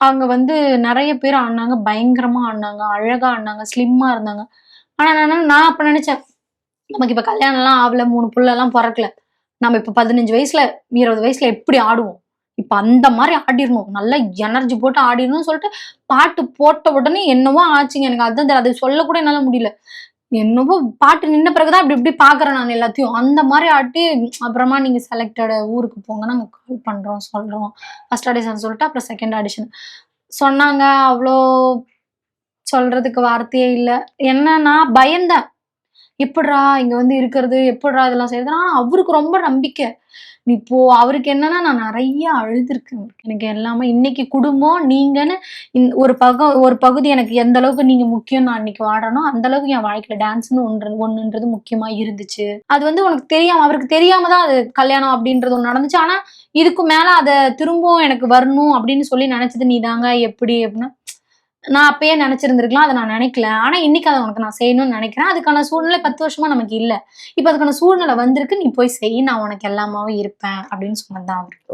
அவங்க வந்து நெறைய பேர் ஆடுனாங்க. பயங்கரமா ஆடுனாங்க. அழகா ஆடுனாங்க. ஸ்லிம்மா இருந்தாங்க. ஆனா நான் அப்ப நெனச்சேன், நமக்கு இப்ப கல்யாணம்லாம் ஆகல. 3 புள்ளலாம் பொறக்கல. நம்ம இப்ப 15 வயசுல, 20 வயசுல எப்படி ஆடுவோம்? இப்ப அந்த மாரி ஆடிறணும். நல்லா எனர்ஜி போட்டு ஆடிறணும்னு சொல்லிட்டு, பாட்டு போட்ட உடனே என்னவோ ஆச்சுங்க. எனக்கு அதான் அது சொல்லக்கூட என்னால முடியல. என்னவோ பாட்டு நின்ன பிறகு தான் இப்டி இப்டி பார்க்குறேன் நான் எல்லாத்தையும். அந்த மாரி ஆட்டி அப்புறமா நீங்க செலக்டட் ஊருக்கு போங்க. நாங்க கால் பண்றோம், சொல்றோம். ஃபர்ஸ்ட் ஆடிஷன் சொல்லிட்டு, அப்புறம் செகண்ட் ஆடிஷன் சொன்னாங்க. அவ்ளோ சொல்றதுக்கு வார்த்தையே இல்ல. என்னன்னா பயந்தேன். எப்புட்றா இங்க வந்து இருக்கிறது? எப்புட்றா இதெல்லாம் செய்றது? ஆனா அவருக்கு ரொம்ப நம்பிக்கை. இப்போ அவருக்கு என்னன்னா, நான் நெறைய அழுதுருக்கேன். எனக்கு எல்லாமே இன்னைக்கு குடும்பம், நீங்கன்னு ஒரு பகுதி எனக்கு எந்த அளவுக்கு நீங்க முக்கியம்னு நான் அன்னைக்கு வாடுறேனோ, அந்த அளவுக்கு என் வாழ்க்கையில டான்ஸ்ன்னு ஒண்ணுன்றது முக்கியமா இருந்துச்சு. அது வந்து உனக்கு தெரியாம அவருக்கு தெரியாம தான் அது கல்யாணம் அப்படின்றது ஒண்ணு நடந்துச்சு. ஆனா, இதுக்கு மேல அத திரும்பவும் எனக்கு வரணும் அப்படின்னு சொல்லி நெனச்சது நீதாங்க. எப்படி அப்படின்னா, நான் அப்பயே நெனச்சிருந்திருக்கலாம். அத நான் நெனைக்கல. ஆனா இன்னைக்கு அத உனக்கு நான் செய்யணும்னு நெனைக்கிறேன். அதுக்கான சூழ்நிலை 10 வருஷமா நமக்கு இல்ல. இப்ப அதுக்கான சூழ்நிலை வந்திருக்கு. நீ போய் செய். நான் உனக்கு எல்லாமாவும் இருப்பேன். அப்படின்னு சொன்னது தான் அவரு.